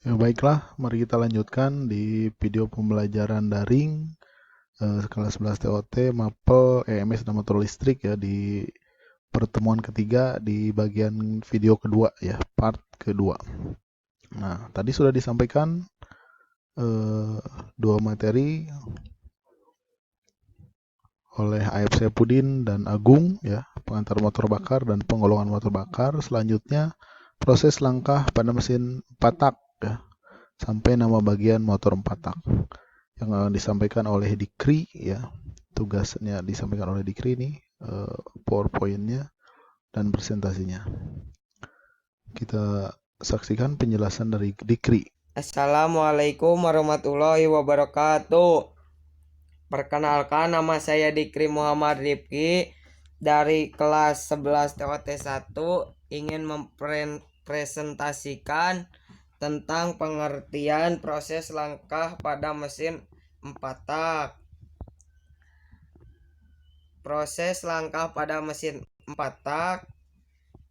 Ya, baiklah, mari kita lanjutkan di video pembelajaran daring kelas 11 TOT, MAPEL, EMS dan motor listrik ya di pertemuan ketiga di bagian video kedua ya, part kedua. Nah, tadi sudah disampaikan eh, dua materi oleh AFC Pudin dan Agung ya, pengantar motor bakar dan penggolongan motor bakar. Selanjutnya proses langkah pada mesin 4 tak ya, sampai nama bagian motor 4 tak yang disampaikan oleh Dikri ya, tugasnya disampaikan oleh Dikri ini, PowerPoint-nya dan presentasinya. Kita saksikan penjelasan dari Dikri. Assalamualaikum warahmatullahi wabarakatuh. Perkenalkan, nama saya Dikri Muhammad Rifki dari kelas 11 TOT 1, ingin mempresentasikan tentang pengertian proses langkah pada mesin 4 tak. Proses langkah pada mesin 4 tak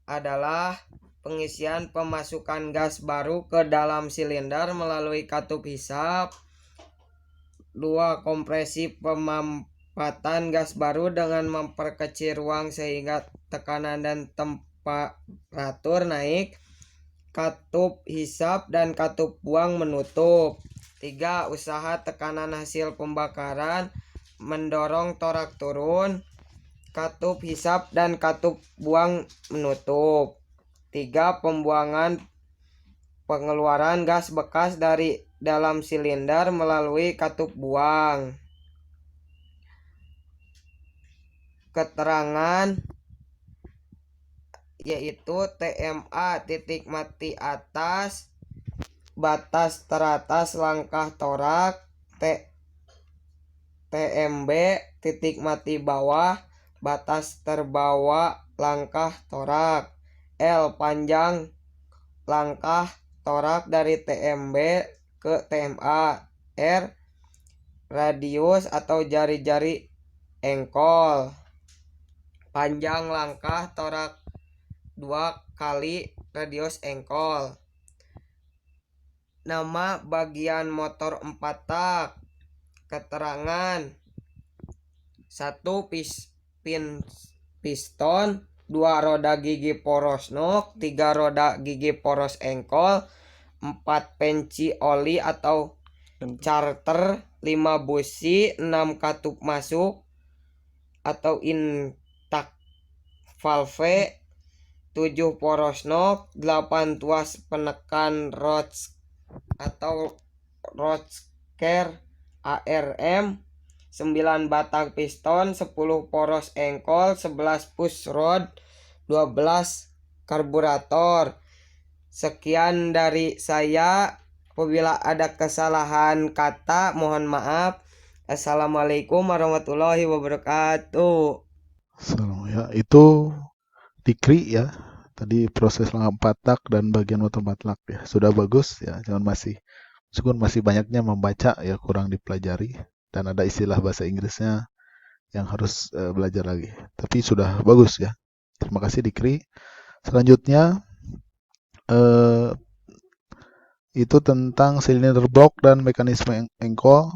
adalah pengisian pemasukan gas baru ke dalam silinder melalui katup hisap. 2. Kompresi pemampatan gas baru dengan memperkecil ruang sehingga tekanan dan temperatur naik. Katup hisap dan katup buang menutup. 3. Usaha tekanan hasil pembakaran mendorong torak turun. Katup hisap dan katup buang menutup. 3. Pembuangan pengeluaran gas bekas dari dalam silinder melalui katup buang. Keterangan yaitu TMA titik mati atas, batas teratas langkah torak, TMB titik mati bawah, batas terbawah langkah torak. L panjang langkah torak dari TMB ke TMA. R radius atau jari-jari engkol. Panjang langkah torak 2 kali radius engkol. Nama bagian motor 4 tak. Keterangan 1. Piston, 2 roda gigi poros nok, 3 roda gigi poros engkol, 4 penci oli atau charter, 5 busi, 6 katup masuk atau intak valve, 7 poros nok, 8 tuas penekan Rods atau Rodsker ARM, 9 batang piston, 10 poros engkol, 11 push rod, 12 karburator. Sekian dari saya. Apabila ada kesalahan kata, mohon maaf. Assalamualaikum warahmatullahi wabarakatuh. Salam ya, itu Dikri ya. Tadi proses langkah 4 tak dan bagian motor 4 tak ya. Sudah bagus ya, jangan meskipun masih banyaknya membaca ya, kurang dipelajari dan ada istilah bahasa Inggrisnya yang harus belajar lagi. Tapi sudah bagus ya. Terima kasih Dikri. Selanjutnya itu tentang silinder block dan mekanisme engkol.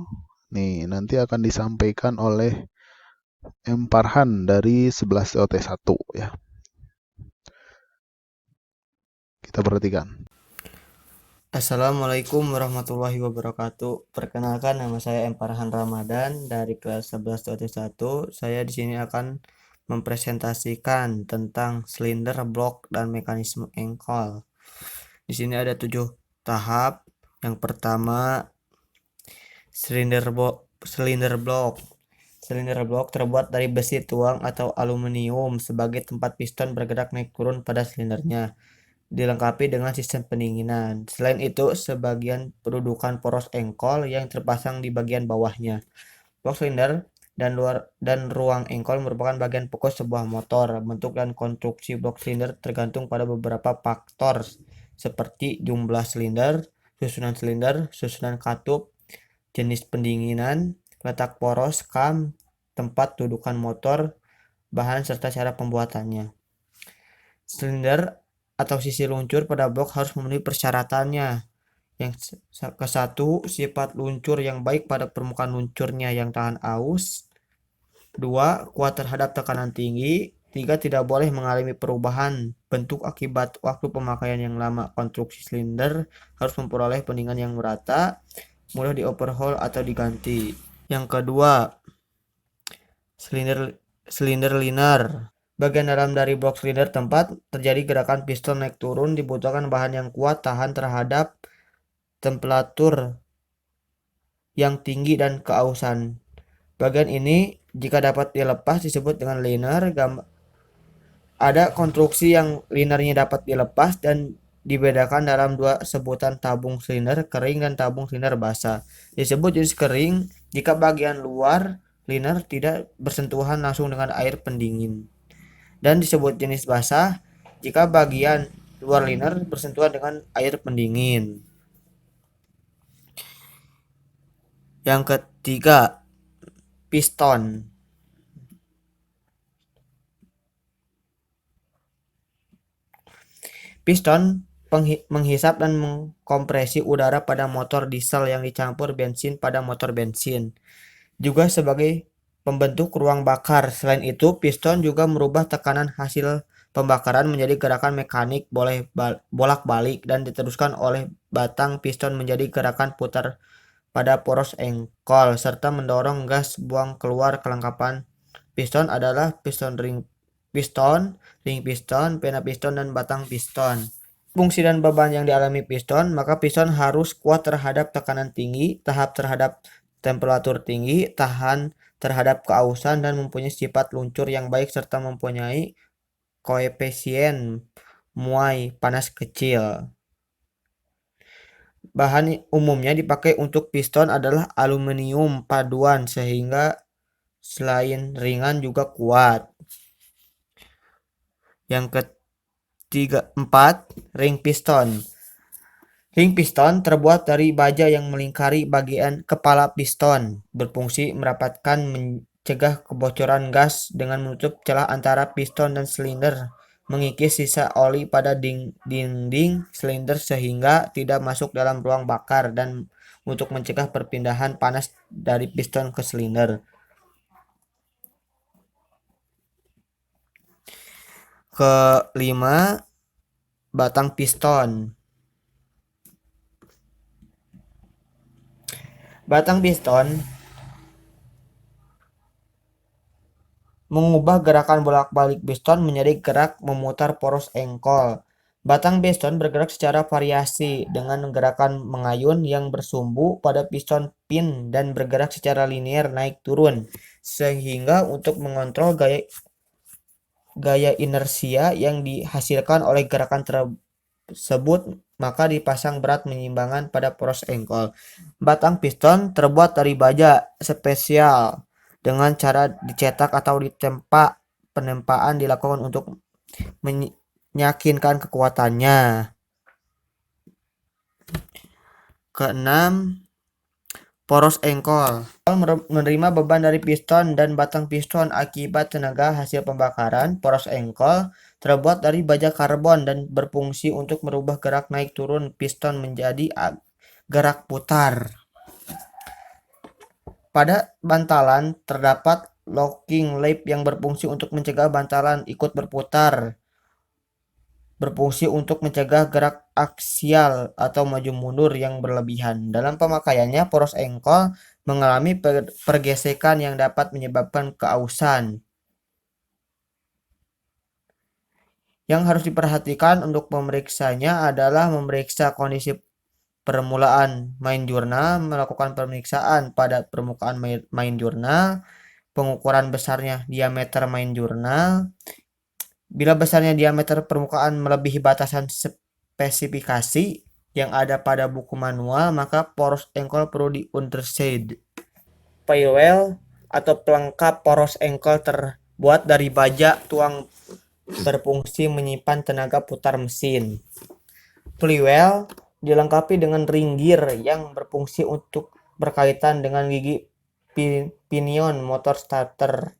Nih, nanti akan disampaikan oleh M. Parhan dari 11 TOT1 ya. Kita perhatikan. Assalamualaikum warahmatullahi wabarakatuh. Perkenalkan, nama saya M. Farhan Ramadan dari kelas 11 TOT1. Saya di sini akan mempresentasikan tentang silinder blok dan mekanisme engkol. Di sini ada 7 tahap. Yang pertama, silinder blok. Silinder blok terbuat dari besi tuang atau aluminium sebagai tempat piston bergerak naik turun pada silindernya, dilengkapi dengan sistem pendinginan. Selain itu, sebagian pendudukan poros engkol yang terpasang di bagian bawahnya. Blok silinder dan ruang engkol merupakan bagian pokok sebuah motor. Bentuk dan konstruksi blok silinder tergantung pada beberapa faktor seperti jumlah silinder, susunan katup, jenis pendinginan, letak poros, kam, tempat dudukan motor, bahan serta cara pembuatannya. Silinder atau sisi luncur pada blok harus memenuhi persyaratannya, Yang ke-1, sifat luncur yang baik pada permukaan luncurnya yang tahan aus. 2, kuat terhadap tekanan tinggi. 3, tidak boleh mengalami perubahan bentuk akibat waktu pemakaian yang lama. Konstruksi silinder harus memperoleh pendinginan yang merata, mudah di-overhaul atau diganti. Yang kedua, silinder linear. Bagian dalam dari blok silinder tempat terjadi gerakan piston naik turun dibutuhkan bahan yang kuat tahan terhadap temperatur yang tinggi dan keausan. Bagian ini jika dapat dilepas disebut dengan linear. Ada konstruksi yang linernya dapat dilepas dan dibedakan dalam dua sebutan tabung silinder kering dan tabung silinder basah. Disebut jenis kering jika bagian luar liner tidak bersentuhan langsung dengan air pendingin. Dan disebut jenis basah jika bagian luar liner bersentuhan dengan air pendingin. Yang ketiga, piston. Piston menghisap dan mengkompresi udara pada motor diesel yang dicampur bensin pada motor bensin, juga sebagai pembentuk ruang bakar. Selain itu, piston juga merubah tekanan hasil pembakaran menjadi gerakan mekanik bolak-balik dan diteruskan oleh batang piston menjadi gerakan putar pada poros engkol serta mendorong gas buang keluar. Kelengkapan piston adalah ring piston, pena piston, dan batang piston. Fungsi dan beban yang dialami piston, maka piston harus kuat terhadap tekanan tinggi, tahap terhadap temperatur tinggi, tahan terhadap keausan, dan mempunyai sifat luncur yang baik serta mempunyai koefisien muai panas kecil. Bahan umumnya dipakai untuk piston adalah aluminium paduan sehingga selain ringan juga kuat. Yang keempat, ring piston. Ring piston terbuat dari baja yang melingkari bagian kepala piston, berfungsi merapatkan mencegah kebocoran gas dengan menutup celah antara piston dan silinder, mengikis sisa oli pada dinding silinder sehingga tidak masuk dalam ruang bakar, dan untuk mencegah perpindahan panas dari piston ke silinder. Kelima, batang piston. Batang piston mengubah gerakan bolak-balik piston menjadi gerak memutar poros engkol. Batang piston bergerak secara variasi dengan gerakan mengayun yang bersumbu pada piston pin dan bergerak secara linear naik turun, sehingga untuk mengontrol gaya inersia yang dihasilkan oleh gerakan tersebut maka dipasang berat menyimbangan pada poros engkol. Batang piston terbuat dari baja spesial dengan cara dicetak atau ditempa. Penempaan dilakukan untuk meyakinkan kekuatannya. Keenam, poros engkol. Menerima beban dari piston dan batang piston akibat tenaga hasil pembakaran. Poros engkol terbuat dari baja karbon dan berfungsi untuk merubah gerak naik turun piston menjadi gerak putar. Pada bantalan terdapat locking lap yang berfungsi untuk mencegah bantalan ikut berputar, berfungsi untuk mencegah gerak aksial atau maju mundur yang berlebihan. Dalam pemakaiannya, poros engkol mengalami pergesekan yang dapat menyebabkan keausan. Yang harus diperhatikan untuk memeriksanya adalah memeriksa kondisi permulaan main jurnal, melakukan pemeriksaan pada permukaan main jurnal, pengukuran besarnya diameter main jurnal. Bila besarnya diameter permukaan melebihi batasan spesifikasi yang ada pada buku manual, maka poros engkol perlu di-undershade. Flywheel atau pelengkap poros engkol terbuat dari baja tuang berfungsi menyimpan tenaga putar mesin. Flywheel dilengkapi dengan ring gear yang berfungsi untuk berkaitan dengan gigi pinion motor starter.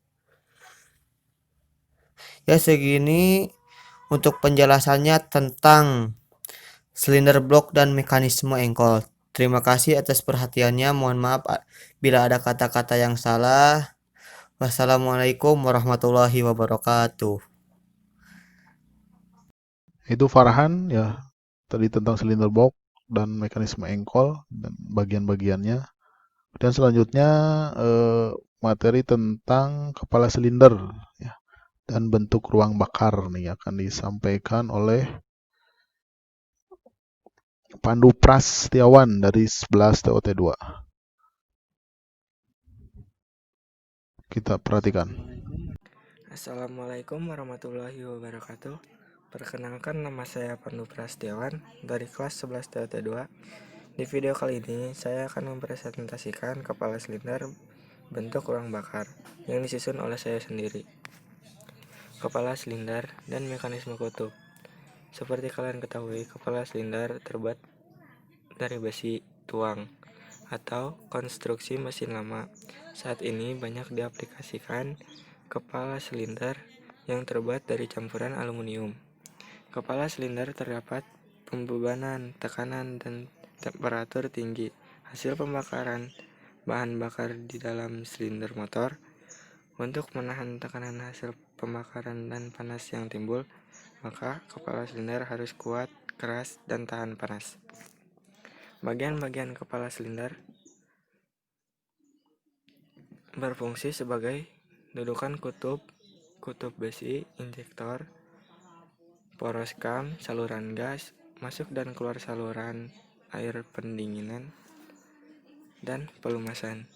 Ya, segini untuk penjelasannya tentang silinder blok, dan mekanisme engkol. Terima kasih atas perhatiannya. Mohon maaf bila ada kata-kata yang salah. Wassalamualaikum warahmatullahi wabarakatuh. Itu Farhan ya, tadi tentang silinder box dan mekanisme engkol dan bagian-bagiannya. Dan selanjutnya materi tentang kepala silinder ya, dan bentuk ruang bakar nih akan disampaikan oleh Pandu Prastiawan dari 11 TOT2. Kita perhatikan. Assalamualaikum warahmatullahi wabarakatuh. Perkenalkan, nama saya Pandu Prastiawan dari kelas 11 TOT2. Di video kali ini saya akan mempresentasikan kepala silinder bentuk ruang bakar yang disusun oleh saya sendiri. Kepala silinder dan mekanisme kutub. Seperti kalian ketahui, kepala silinder terbuat dari besi tuang atau konstruksi mesin lama. Saat ini banyak diaplikasikan kepala silinder yang terbuat dari campuran aluminium. Kepala silinder terdapat pembebanan, tekanan, dan temperatur tinggi. Hasil pembakaran bahan bakar di dalam silinder motor. Untuk menahan tekanan hasil pembakaran dan panas yang timbul, maka kepala silinder harus kuat, keras, dan tahan panas. Bagian-bagian kepala silinder berfungsi sebagai dudukan kutub besi, injektor, poros kam, saluran gas, masuk dan keluar saluran air pendinginan, dan pelumasan.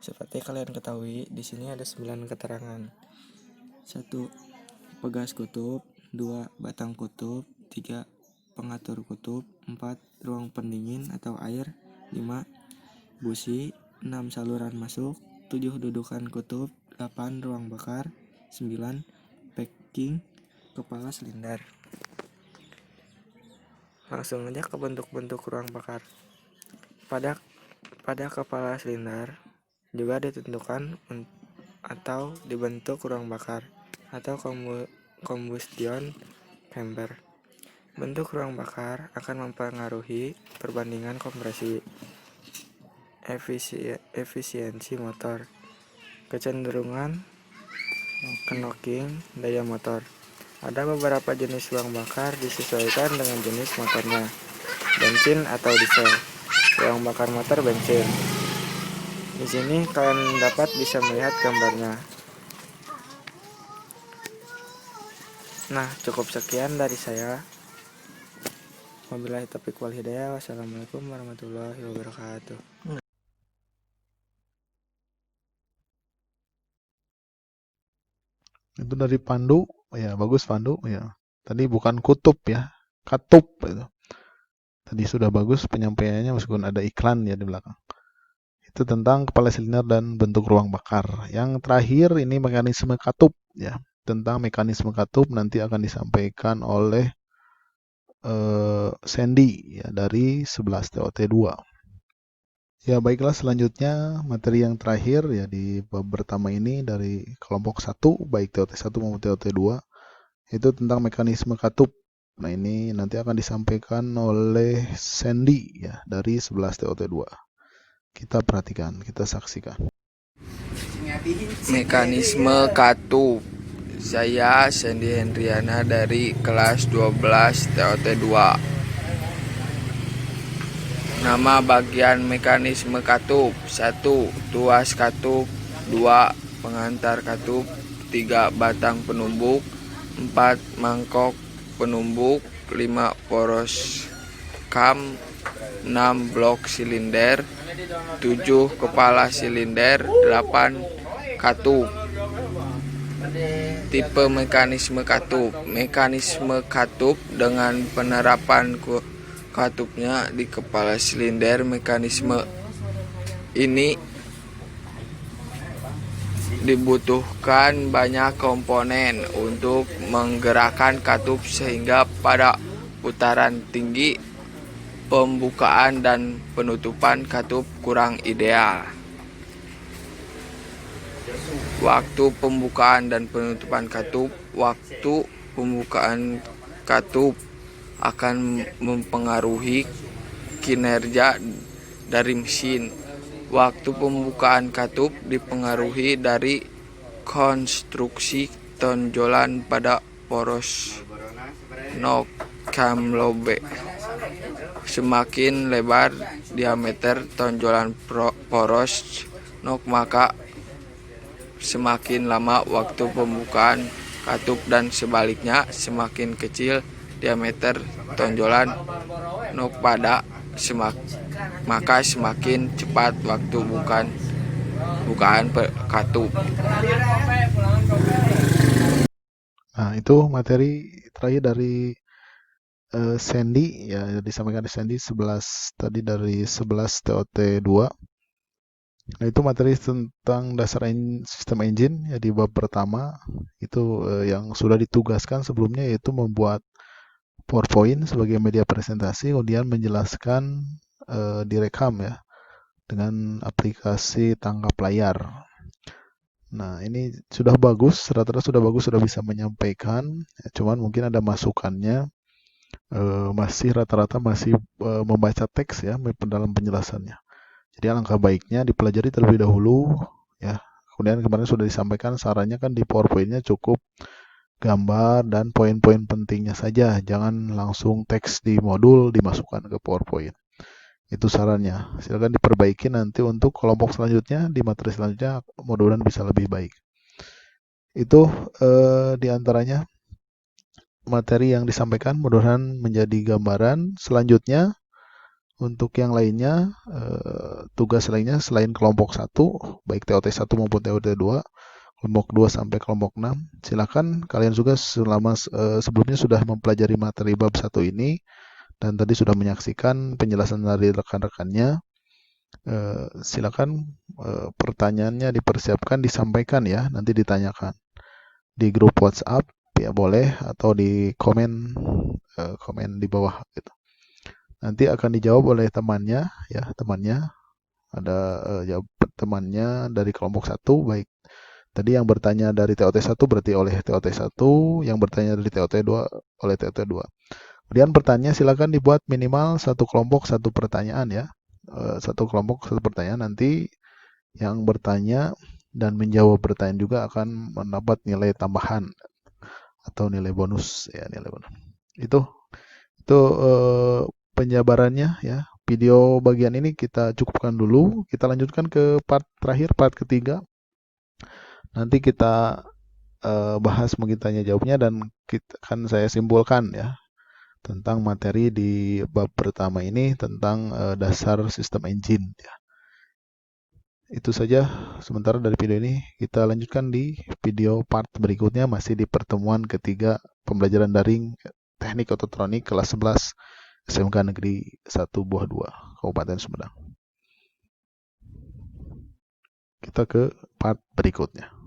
Seperti kalian ketahui, di sini ada 9 keterangan. 1. Pegas kutub. 2. Batang kutub. 3. Pengatur kutub. 4. Ruang pendingin atau air. 5. Busi. 6. Saluran masuk. 7. Dudukan kutub. 8. Ruang bakar. 9. Packing kepala silinder. Langsung aja ke bentuk-bentuk ruang bakar. Pada kepala silinder juga ditentukan atau dibentuk ruang bakar atau combustion chamber. Bentuk ruang bakar akan mempengaruhi perbandingan kompresi, efisiensi motor, kecenderungan knocking daya motor. Ada beberapa jenis ruang bakar disesuaikan dengan jenis motornya, bensin atau diesel. Ruang bakar motor bensin. Di sini kalian dapat bisa melihat gambarnya. Nah, cukup sekian dari saya. Wabillahi taufiq wal hidayah. Wassalamualaikum warahmatullahi wabarakatuh. Itu dari Pandu, ya bagus Pandu ya. Tadi bukan kutub ya, katup itu. Tadi sudah bagus penyampaiannya meskipun ada iklan ya di belakang. Itu tentang kepala silinder dan bentuk ruang bakar. Yang terakhir ini mekanisme katup ya. Tentang mekanisme katup nanti akan disampaikan oleh Sandy ya dari 11 TOT2. Ya baiklah, selanjutnya materi yang terakhir ya di bab pertama ini dari kelompok 1 baik TOT1 maupun TOT2 itu tentang mekanisme katup. Nah ini nanti akan disampaikan oleh Sandy ya dari 11 TOT2. Kita perhatikan, kita saksikan. Mekanisme katup. Saya Sandy Hendriana dari kelas 12 TOT2. Nama bagian mekanisme katup: 1. Tuas katup. 2. Pengantar katup. 3. Batang penumbuk. 4. Mangkok penumbuk. 5. Poros kam. 6. Blok silinder. 7. Kepala silinder. 8. Katup. Tipe mekanisme katup. Mekanisme katup dengan penerapan katupnya di kepala silinder. Mekanisme ini dibutuhkan banyak komponen untuk menggerakkan katup sehingga pada putaran tinggi pembukaan dan penutupan katup kurang ideal. Waktu pembukaan dan penutupan katup. Waktu pembukaan katup akan mempengaruhi kinerja dari mesin. Waktu pembukaan katup dipengaruhi dari konstruksi tonjolan pada poros nok kamlobe. Semakin lebar diameter tonjolan poros nok, maka semakin lama waktu pembukaan katup, dan sebaliknya semakin kecil diameter tonjolan nok pada maka semakin cepat waktu bukaan katup. Nah, itu materi terakhir dari Sandy ya, disampaikan di Sandy 11 tadi dari 11 TOT 2. Nah, itu materi tentang dasar sistem engine ya di bab pertama itu yang sudah ditugaskan sebelumnya, yaitu membuat PowerPoint sebagai media presentasi, kemudian menjelaskan direkam ya dengan aplikasi tangkap layar. Nah, ini sudah bagus, rata-rata sudah bagus, sudah bisa menyampaikan, ya, cuman mungkin ada masukannya, masih rata-rata masih membaca teks ya dalam penjelasannya. Jadi alangkah baiknya dipelajari terlebih dahulu ya. Kemudian kemarin sudah disampaikan sarannya kan di PowerPoint-nya cukup gambar dan poin-poin pentingnya saja, jangan langsung teks di modul dimasukkan ke PowerPoint. Itu sarannya. Silakan diperbaiki nanti untuk kelompok selanjutnya, di materi selanjutnya mudah-mudahan bisa lebih baik. Itu diantaranya materi yang disampaikan, mudah-mudahan menjadi gambaran. Selanjutnya untuk yang lainnya, tugas lainnya selain kelompok 1, baik TOT 1 maupun TOT 2, kelompok 2 sampai kelompok 6, silakan kalian juga selama sebelumnya sudah mempelajari materi bab 1 ini dan tadi sudah menyaksikan penjelasan dari rekan-rekannya. Silakan pertanyaannya dipersiapkan, disampaikan ya, nanti ditanyakan di grup WhatsApp ya boleh, atau di komen di bawah gitu. Nanti akan dijawab oleh temannya ya, temannya ada temannya dari kelompok 1, baik tadi yang bertanya dari TOT 1 berarti oleh TOT 1, yang bertanya dari TOT 2 oleh TOT 2. Kemudian pertanyaan silakan dibuat minimal satu kelompok satu pertanyaan ya. Satu kelompok satu pertanyaan, nanti yang bertanya dan menjawab pertanyaan juga akan mendapat nilai tambahan atau nilai bonus ya, nilai bonus. Itu penjabarannya ya. Video bagian ini kita cukupkan dulu. Kita lanjutkan ke part terakhir, part ketiga. Nanti kita bahas mungkin tanya jawabnya, dan akan saya simpulkan ya tentang materi di bab pertama ini tentang dasar sistem engine ya. Itu saja sementara dari video ini. Kita lanjutkan di video part berikutnya, masih di pertemuan ketiga pembelajaran daring teknik ototronik kelas 11 SMK Negeri 1 Buah 2 Kabupaten Sumedang. Kita ke part berikutnya.